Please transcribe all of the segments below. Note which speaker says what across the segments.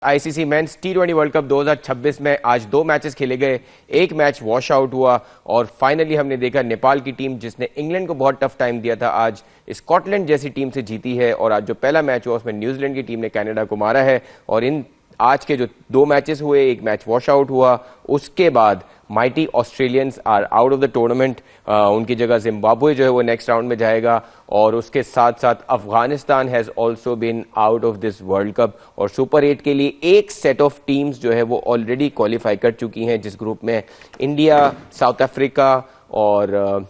Speaker 1: ICC men's टी20 world cup 2026 में आज दो मैचेस खेले गए। एक मैच वॉश आउट हुआ और फाइनली हमने देखा नेपाल की टीम जिसने इंग्लैंड को बहुत टफ टाइम दिया था, आज स्कॉटलैंड जैसी टीम से जीती है। और आज जो पहला मैच हुआ उसमें न्यूजीलैंड की टीम ने कनाडा को मारा है। और इन आज के जो दो मैचेस हुए, एक मैच वॉश आउट हुआ, उसके बाद mighty Australians are out of the tournament. उनकी जगह जिम्बाब्वे जो है वो नेक्स्ट राउंड में जाएगा। और उसके साथ साथ Afghanistan has also been out of this world cup. और सुपर 8 के लिए एक सेट ऑफ टीम्स जो है वो ऑलरेडी क्वालिफाई कर चुकी हैं, जिस ग्रुप में इंडिया, साउथ अफ्रीका और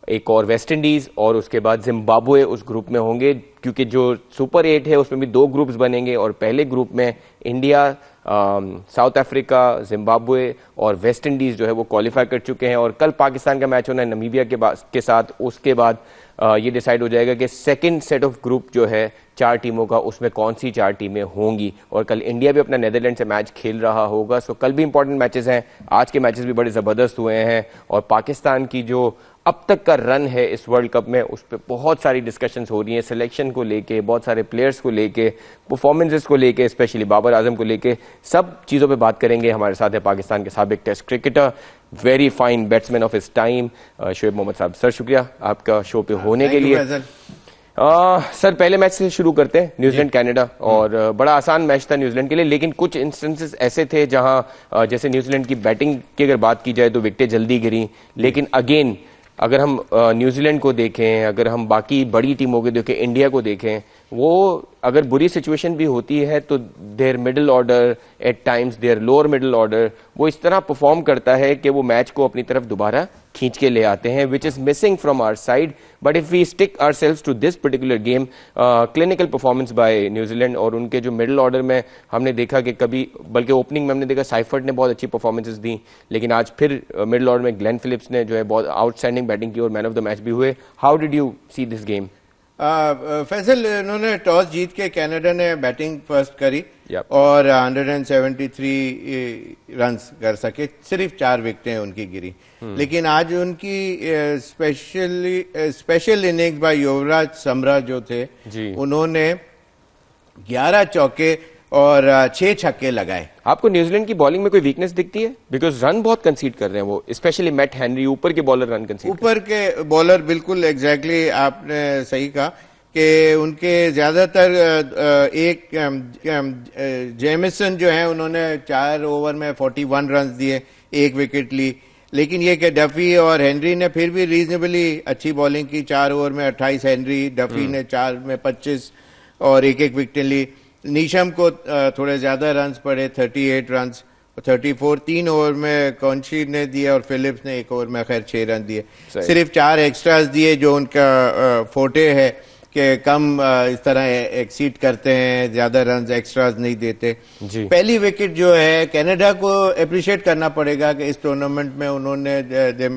Speaker 1: एक और वेस्ट इंडीज और उसके बाद जिम्बाब्वे उस ग्रुप में होंगे। क्योंकि जो सुपर 8 है उसमें भी दो ग्रुप्स बनेंगे और पहले ग्रुप में इंडिया, साउथ अफ्रीका, जिम्बाब्वे और वेस्ट इंडीज जो है वो क्वालिफाई कर चुके हैं। और कल पाकिस्तान का मैच होना है नमीबिया के साथ। उसके बाद ये डिसाइड हो जाएगा कि सेकंड सेट ऑफ ग्रुप जो है 4 टीमों का, उसमें कौन सी 4 टीमें होंगी। और कल इंडिया भी अपना नेदरलैंड से मैच खेल रहा होगा। सो कल भी इंपॉर्टेंट मैचेस हैं। आज के मैचेस भी बड़े जबरदस्त हुए हैं। और पाकिस्तान की जो अब तक का रन है इस वर्ल्ड कप में, उस पर बहुत सारी डिस्कशंस हो रही हैं, सिलेक्शन को लेके, बहुत सारे प्लेयर्स को लेके, परफॉर्मेंसेस को लेके, स्पेशली बाबर आजम को लेके, सब चीज़ों पे बात करेंगे। हमारे साथ है पाकिस्तान के साबिक test cricketer, very fine batsman of his time, Shoaib Mohammad साहब। सर शुक्रिया आपका शो पे होने के लिए। सर पहले मैच से शुरू करते हैं, न्यूजीलैंड कनाडा। और बड़ा आसान मैच था न्यूजीलैंड के लिए, लेकिन कुछ इंस्टेंसेस ऐसे थे जहां जैसे न्यूजीलैंड की बैटिंग की अगर बात की जाए तो विकेटें जल्दी गिरी। लेकिन अगेन अगर हम न्यूजीलैंड को देखें, अगर हम बाकी बड़ी टीमों को देखें, इंडिया को देखें, वो अगर बुरी सिचुएशन भी होती है तो their middle order, at times their lower middle order, वो इस तरह परफॉर्म करता है कि वो मैच को अपनी तरफ दोबारा खींच के ले आते हैं, which is missing from our side. But if we stick ourselves to this particular game, clinical performance by New Zealand. और उनके जो मिडिल ऑर्डर में हमने देखा कि कभी, बल्कि ओपनिंग में हमने देखा साइफर्ट ने बहुत अच्छी परफॉर्मेंसेस दी, लेकिन आज फिर मिडिल ऑर्डर में ग्लेन फिलिप्स ने जो है बहुत आउटस्टैंडिंग बैटिंग की और मैन ऑफ द मैच भी हुए। How did you see this game?
Speaker 2: Faisal, इन्होंने टॉस जीत के कनाडा ने बैटिंग फर्स्ट करी और 173 रन्स कर सके, सिर्फ 4 विकेटें उनकी गिरी। लेकिन आज उनकी स्पेशल इनिंग्स बाय युवराज समरा जो थे, उन्होंने 11 चौके और 6 छक्के लगाए।
Speaker 1: आपको न्यूजीलैंड की बॉलिंग में कोई वीकनेस दिखती है? बिकॉज रन बहुत कंसीड कर रहे हैं वो, स्पेशली मैट हेनरी, ऊपर के बॉलर रन कंसीड,
Speaker 2: ऊपर के बॉलर, बिल्कुल एग्जैक्टली आपने सही कहा कि उनके ज्यादातर एक जेमिसन जो है उन्होंने 4 ओवर में 41 रन दिए, 1 विकेट ली। लेकिन ये कि डफी और हेनरी ने फिर भी रीजनेबली अच्छी बॉलिंग की। 4 ओवर में 28 हेनरी, डफी ने 4 में 25 और 1-1 विकेट ली। नीशम को थोड़े ज्यादा रन्स पड़े, 38 रन्स, 34 3 ओवर में कॉन्शी ने दिया और फिलिप्स ने 1 ओवर में खैर 6 रन दिए। सिर्फ 4 एक्स्ट्रास दिए, जो उनका फोटे है कि कम इस तरह एक्सीड करते हैं, ज्यादा रन एक्स्ट्रास नहीं देते। पहली विकेट जो है कनाडा को अप्रिशिएट करना पड़ेगा कि इस टूर्नामेंट में उन्होंने they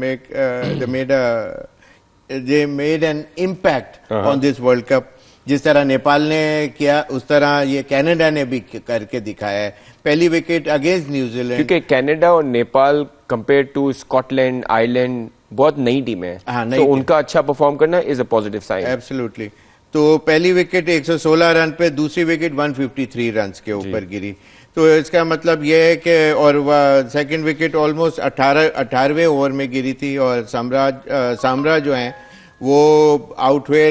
Speaker 2: made an impact on this world cup. जिस तरह नेपाल ने किया उस तरह ये कनाडा ने भी करके दिखाया है। पहली विकेट अगेंस्ट न्यूजीलैंड,
Speaker 1: क्योंकि कनाडा और Nepal compare to Scotland, Ireland बहुत नई टीम है, तो उनका अच्छा परफॉर्म करना is a positive sign.
Speaker 2: Absolutely. तो पहली विकेट 116 रन पे, दूसरी विकेट 153 रन के ऊपर गिरी। तो इसका मतलब यह है कि, और सेकंड विकेट ऑलमोस्ट 18वें ओवर में गिरी थी। और साम्रा जो है वो आउट हुए,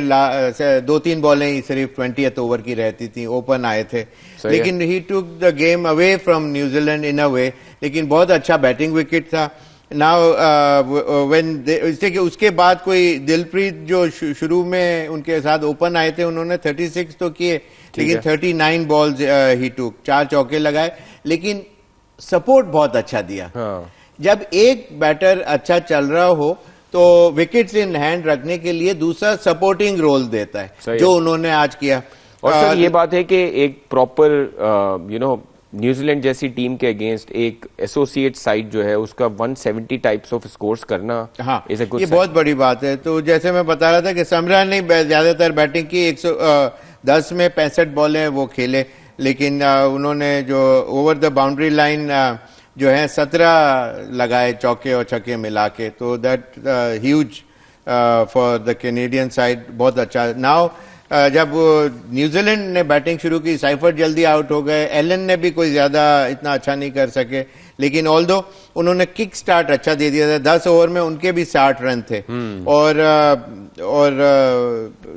Speaker 2: 2-3 बॉलें ही सिर्फ 20th ओवर की रहती थी, ओपन आए थे। लेकिन ही took the game away from New Zealand इन अ वे। लेकिन बहुत अच्छा बैटिंग विकेट था। नाउ व्हेन उसके बाद कोई दिलप्रीत जो शुरू में उनके साथ ओपन आए थे, उन्होंने 36 तो किए, लेकिन 39 बॉल्स ही टुक, 4 चौके लगाए, लेकिन सपोर्ट बहुत अच्छा दिया। जब एक बैटर अच्छा चल रहा हो तो विकेट्स इन हैंड रखने के लिए दूसरा सपोर्टिंग रोल देता है, जो उन्होंने आज किया।
Speaker 1: और सर ये बात है कि एक प्रॉपर न्यूजीलैंड जैसी टीम के अगेंस्ट एक एसोसिएट साइड जो है उसका 170 टाइप्स ऑफ स्कोर्स करना,
Speaker 2: ये बहुत बड़ी बात है। तो जैसे मैं बता रहा था कि समरा ने ज्यादातर बैटिंग की, 110 में 65 बॉलें वो खेले, लेकिन उन्होंने जो ओवर द बाउंड्री लाइन जो है 17 लगाए, चौके और छक्के मिला के। तो that huge for the Canadian side, बहुत अच्छा। नाउ जब न्यूजीलैंड ने बैटिंग शुरू की, साइफर जल्दी आउट हो गए, एलन ने भी कोई ज्यादा इतना अच्छा नहीं कर सके, लेकिन ऑल्दो उन्होंने किक स्टार्ट अच्छा दे दिया था। 10 ओवर में उनके भी 60 रन थे। और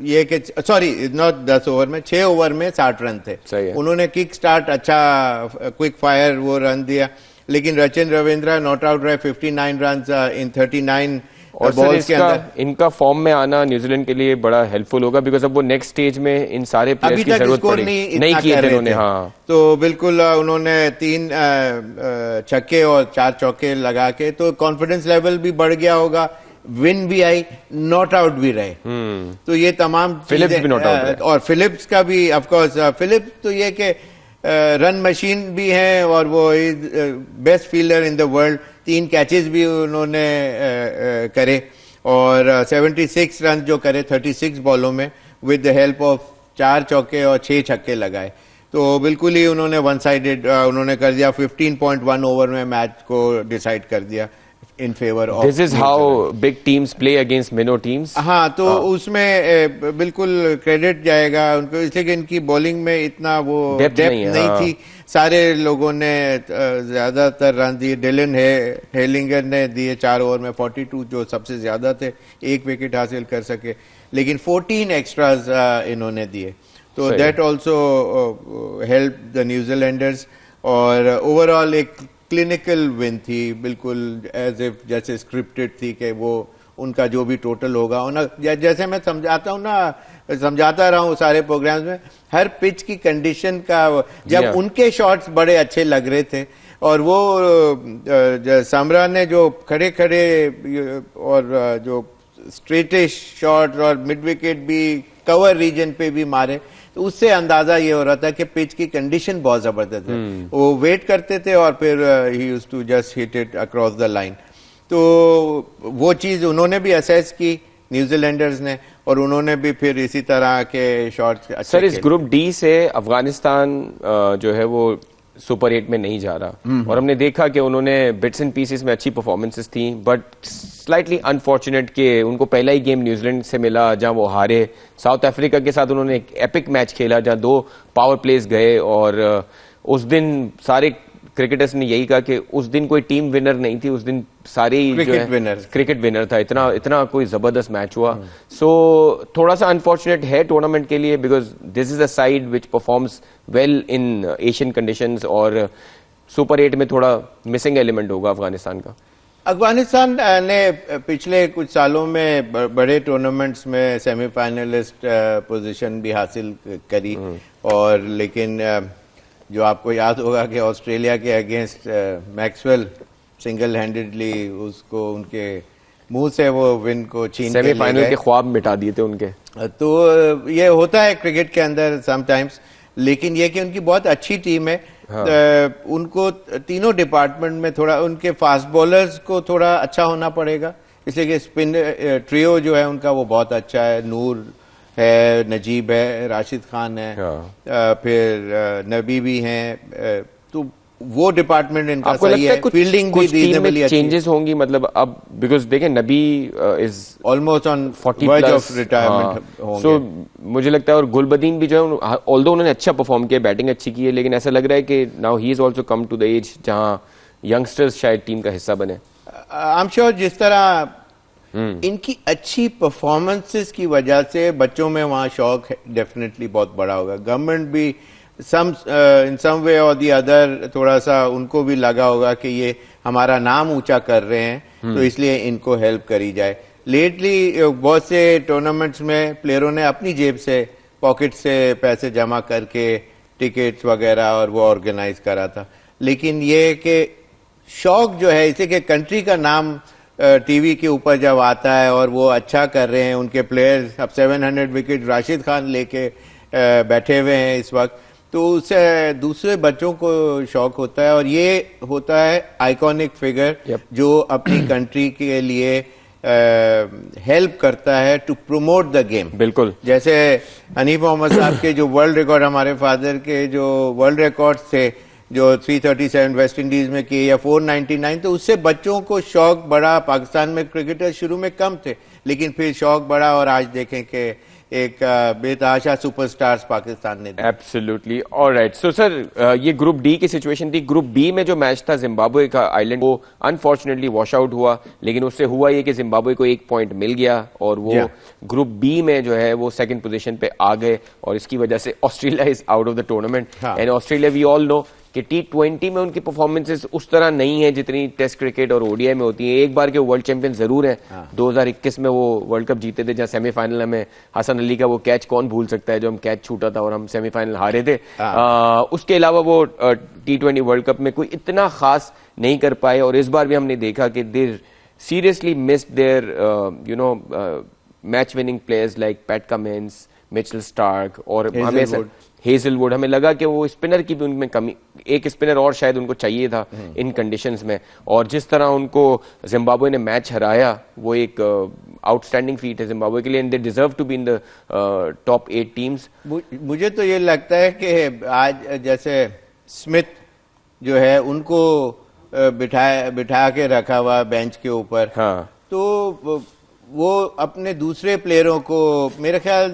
Speaker 2: ये कि सॉरी नॉट 10 ओवर में, 6 ओवर में 60 रन थे। उन्होंने किक स्टार्ट अच्छा क्विक फायर वो रन दिया, लेकिन रचिन रविंद्रा नॉट आउट रहे 59 रन इन 39
Speaker 1: और बॉल्स के अंदर। इनका फॉर्म में आना न्यूजीलैंड के लिए बड़ा हेल्पफुल होगा, बिकॉज अब वो नेक्स्ट स्टेज में इन सारे प्लेयर्स की जरूरत पड़ेगी। नहीं किए थे उन्होंने। हाँ,
Speaker 2: तो बिल्कुल उन्होंने 3 छक्के और 4 चौके लगा के, तो कॉन्फिडेंस लेवल भी बढ़ गया होगा, विन भी आई, नॉट आउट भी रहे। तो ये तमाम
Speaker 1: फिलिप्स भी नॉट आउट,
Speaker 2: और फिलिप्स का भी ऑफकोर्स, फिलिप्स तो ये कि रन मशीन भी हैं और वो best fielder in the world. 3 catches भी उन्होंने करे और 76 रन जो करे 36 बॉलों में, विद द हेल्प ऑफ 4 चौके और 6 छक्के लगाए। तो बिल्कुल ही उन्होंने वन साइडेड उन्होंने कर दिया। 15.1 ओवर में मैच को डिसाइड कर दिया in favour of.
Speaker 1: This is how big teams play against minnow teams.
Speaker 2: हाँ, तो उसमें बिल्कुल क्रेडिट जाएगा उनको, इसलिए कि इनकी बॉलिंग में इतना वो डेप्थ नहीं थी। सारे लोगों ने ज्यादातर रन दिए। डिलन हेलिंगर ने दिए 4 ओवर में 42, जो सबसे ज्यादा थे, 1 विकेट हासिल कर सके, लेकिन 14 एक्स्ट्राज इन्होंने दिए। तो that also help the New Zealanders. और ओवरऑल एक क्लिनिकल विन थी, बिल्कुल एज इफ जैसे स्क्रिप्टेड थी कि वो उनका जो भी टोटल होगा। जैसे मैं समझाता रहा हूँ सारे प्रोग्राम्स में, हर पिच की कंडीशन का, जब उनके शॉट्स बड़े अच्छे लग रहे थे और वो समरा ने जो खड़े और जो स्ट्रेटिश शॉट और मिड विकेट भी कवर रीजन पे भी मारे, तो उससे अंदाजा ये हो रहा था कि पिच की कंडीशन बहुत जबरदस्त है। वो वेट करते थे और फिर he used to just hit it across the line. तो वो चीज उन्होंने भी असेस की न्यूजीलैंडर्स ने, और उन्होंने भी फिर इसी तरह के शॉट्स अच्छे।
Speaker 1: सर, इस ग्रुप डी से अफगानिस्तान जो है वो सुपर 8 में नहीं जा रहा, और हमने देखा कि उन्होंने बिट्स एंड पीसेस में अच्छी परफॉर्मेंसेस थी, बट स्लाइटली अनफॉर्चुनेट कि उनको पहला ही गेम न्यूजीलैंड से मिला जहां वो हारे। साउथ अफ्रीका के साथ उन्होंने एक एपिक मैच खेला जहां 2 पावर प्लेस गए, और उस दिन सारे क्रिकेटर्स ने यही कहा कि उस दिन कोई टीम विनर नहीं थी, उस दिन सारे क्रिकेट विनर था। इतना कोई जबरदस्त मैच हुआ। सो थोड़ा सा अनफॉर्चुनेट है टूर्नामेंट के लिए, because this is a side which performs well in Asian conditions, और सुपर 8 में थोड़ा मिसिंग एलिमेंट होगा अफगानिस्तान का।
Speaker 2: अफगानिस्तान ने पिछले कुछ सालों में बड़े टूर्नामेंट्स में सेमीफाइनलिस्ट पोजीशन भी हासिल करी, और लेकिन जो आपको याद होगा कि ऑस्ट्रेलिया के अगेंस्ट मैक्सवेल सिंगल हैंडेडली उसको उनके मुंह से वो विन को छीन के
Speaker 1: सेमीफाइनल के ख्वाब मिटा दिए थे उनके।
Speaker 2: तो ये होता है क्रिकेट के अंदर समटाइम्स, लेकिन ये कि उनकी बहुत अच्छी टीम है। हाँ। उनको तीनों डिपार्टमेंट में थोड़ा, उनके फास्ट बॉलर्स को थोड़ा अच्छा होना पड़ेगा, इसलिए कि स्पिन ट्रियो जो है उनका वो बहुत अच्छा है। नूर है, नजीब है, राशिद खान है, फिर नबी भी हैं, तो वो डिपार्टमेंट इनका सही है। फील्डिंग भी रीजनेबली अच्छी
Speaker 1: चेंजेस होंगी, मतलब अब बिकॉज देखें नबी is
Speaker 2: almost on 40 of retirement होंगे।
Speaker 1: सो मुझे लगता है, और गुलबदीन भी जो है, ऑल्दो उन्होंने अच्छा परफॉर्म किया, बैटिंग अच्छी की है, लेकिन ऐसा लग रहा है कि now he is also come to the age जहां यंगस्टर्स शायद टीम का हिस्सा बने।
Speaker 2: आई एम श्योर जिस तरह इनकी अच्छी परफॉर्मेंसेस की वजह से बच्चों में वहां शौक डेफिनेटली बहुत बड़ा होगा। गवर्नमेंट भी इन सम वे और दी अदर थोड़ा सा उनको भी लगा होगा कि ये हमारा नाम ऊंचा कर रहे हैं, तो इसलिए इनको हेल्प करी जाए। लेटली बहुत से टूर्नामेंट्स में प्लेयरों ने अपनी जेब से, पॉकेट से पैसे जमा करके टिकट्स वगैरह और वो ऑर्गेनाइज करा था, लेकिन ये कि शौक जो है इसे कि कंट्री का नाम टीवी के ऊपर जब आता है और वो अच्छा कर रहे हैं, उनके प्लेयर्स अब 700 विकेट राशिद खान लेके बैठे हुए हैं इस वक्त, तो उससे दूसरे बच्चों को शौक होता है, और ये होता है आइकॉनिक फिगर जो अपनी कंट्री के लिए हेल्प करता है टू प्रमोट द गेम।
Speaker 1: बिल्कुल,
Speaker 2: जैसे हनीफ मोहम्मद साहब के जो वर्ल्ड रिकॉर्ड, हमारे फादर के जो वर्ल्ड रिकॉर्ड थे जो 337 वेस्ट इंडीज में किए या 499, तो उससे बच्चों को शौक बढ़ा। पाकिस्तान में क्रिकेटर शुरू में कम थे, लेकिन फिर शौक बढ़ा, और आज देखें कि एक बेतहाशा सुपरस्टार्स पाकिस्तान ने दिए।
Speaker 1: एब्सोल्युटली। ऑलराइट, सो सर ये ग्रुप डी की सिचुएशन थी। ग्रुप बी में जो मैच था जिम्बाब्वे का आइलैंड, वो अनफॉर्चुनेटली वॉश आउट हुआ, लेकिन उससे हुआ ये कि जिम्बाब्वे को 1 पॉइंट मिल गया और वो ग्रुप बी में जो है वो सेकंड पोजीशन पे आ गए, और इसकी वजह से Australia is out of the tournament. And Australia, we all know कि T20 में उनकी परफॉर्मेंसेस उस तरह नहीं है जितनी टेस्ट क्रिकेट और ओडीआई में होती है। एक बार के वर्ल्ड चैंपियन जरूर हैं, 2021 में वो वर्ल्ड कप जीते थे, जहां सेमीफाइनल में हसन अली का वो कैच कौन भूल सकता है जो हम कैच छूटा था और हम सेमीफाइनल हारे थे। उसके अलावा वो T20 वर्ल्ड कप में कोई इतना खास नहीं कर पाए, और इस बार भी हमने देखा कि they seriously missed their match winning players like Pat Cummins, Mitchell Starc और हेजलवुड। हमें लगा कि वो स्पिनर की भी उनमें कमी, एक स्पिनर और शायद उनको चाहिए था इन कंडीशंस में, और जिस तरह उनको जिम्बाब्वे ने मैच हराया वो एक आउटस्टैंडिंग फीट है जिम्बाब्वे के लिए, and they deserve to be in the top 8 teams.
Speaker 2: मुझे तो ये लगता है कि आज जैसे स्मिथ जो है उनको बिठा के रखा हुआ बेंच के ऊपर, तो वो अपने दूसरे प्लेयरों को मेरे ख्याल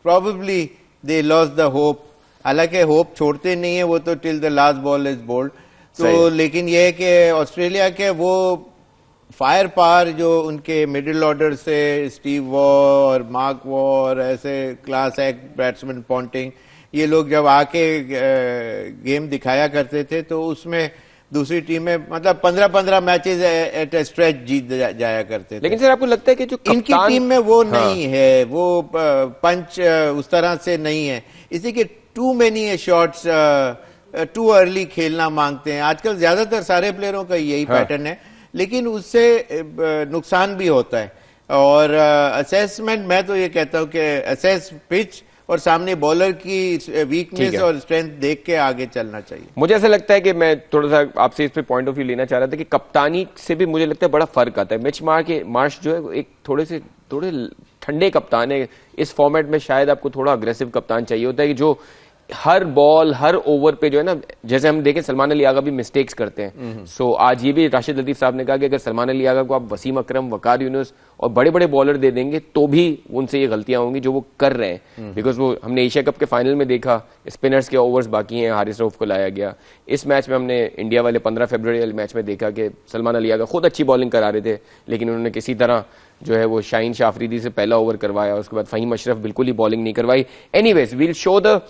Speaker 2: probably they lost the hope, हालांकि होप छोड़ते नहीं है वो तो till the last ball is bowled. तो लेकिन ये है कि ऑस्ट्रेलिया के वो फायर पावर जो उनके मिडिल ऑर्डर से स्टीव वॉ और मार्क वॉ और ऐसे क्लास एक्ट बैट्समैन पॉन्टिंग, ये लोग जब आके गेम दिखाया करते थे तो उसमें दूसरी टीम में मतलब 15-15 मैचेस एट ए स्ट्रेच जीत जाया करते थे।
Speaker 1: लेकिन सर आपको लगता है कि जो
Speaker 2: इनकी टीम में वो नहीं है, वो पंच उस तरह से नहीं है, इसी के too many shots too early खेलना मांगते हैं। आजकल ज्यादातर सारे प्लेयरों का यही पैटर्न है, लेकिन उससे नुकसान भी होता है। और असेसमेंट मैं तो ये कहता हूं कि असेस पिच और सामने बॉलर की वीकनेस और स्ट्रेंथ देख के आगे चलना चाहिए।
Speaker 1: मुझे ऐसा लगता है कि मैं थोड़ा सा आपसे इस पे पॉइंट ऑफ व्यू लेना चाह रहा था कि कप्तानी से भी मुझे लगता है बड़ा फर्क आता है। मिच मार्श जो है एक थोड़े ठंडे कप्तान है। इस फॉर्मेट में शायद आपको थोड़ा अग्रेसिव कप्तान चाहिए होता है कि जो हर बॉल हर ओवर पे जो है ना, जैसे हम देखें सलमान अली आगा भी मिस्टेक्स करते हैं। सो आज ये भी राशिद लतीफ साहब ने कहा कि अगर सलमान अली आगा को आप वसीम अकरम, वकार यूनुस और बड़े बड़े बॉलर दे देंगे तो भी उनसे ये गलतियां होंगी जो वो कर रहे हैं। बिकॉज वो हमने एशिया कप के फाइनल में देखा, स्पिनर्स के ओवर्स बाकी हैं, हारिस रऊफ को लाया गया। इस मैच में हमने इंडिया वाले 15 फरवरी वाले मैच में देखा कि सलमान अली आगा खुद अच्छी बॉलिंग करा रहे थे, लेकिन उन्होंने किसी तरह जो है वो शाहीन शाह अफरीदी से पहला ओवर करवाया, उसके बाद फहीम अशरफ बिल्कुल ही बॉलिंग नहीं करवाई। Anyways we'll show the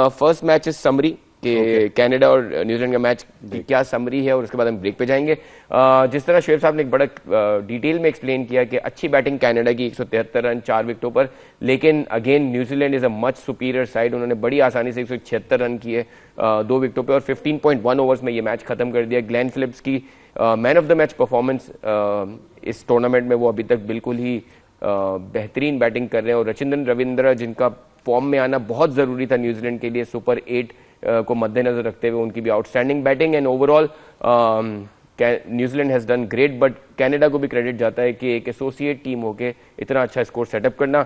Speaker 1: first match is summary कि कनाडा और न्यूजीलैंड का मैच की क्या समरी है, और उसके बाद हम ब्रेक पे जाएंगे। जिस तरह शोएब साहब ने एक बड़ा डिटेल में एक्सप्लेन किया कि अच्छी बैटिंग कनाडा की 173 रन 4 विकेटों पर, लेकिन again New Zealand is a much superior side. उन्होंने बड़ी आसानी से 176 रन किए 2 विकेटों पर और 15.1 ओवर्स में ये मैच खत्म कर दिया। ग्लेन फिलिप्स की man of the match performance इस टूर्नामेंट में वो अभी तक बिल्कुल ही बेहतरीन बैटिंग कर रहे हैं, और रचिंद्रन रविंद्र जिनका फॉर्म में आना बहुत जरूरी था न्यूजीलैंड के लिए सुपर 8 को मद्देनजर रखते हुए, उनकी भी outstanding batting. And overall New Zealand has done great, but Canada को भी क्रेडिट जाता है कि एक एसोसिएट टीम होके इतना अच्छा स्कोर सेटअप करना।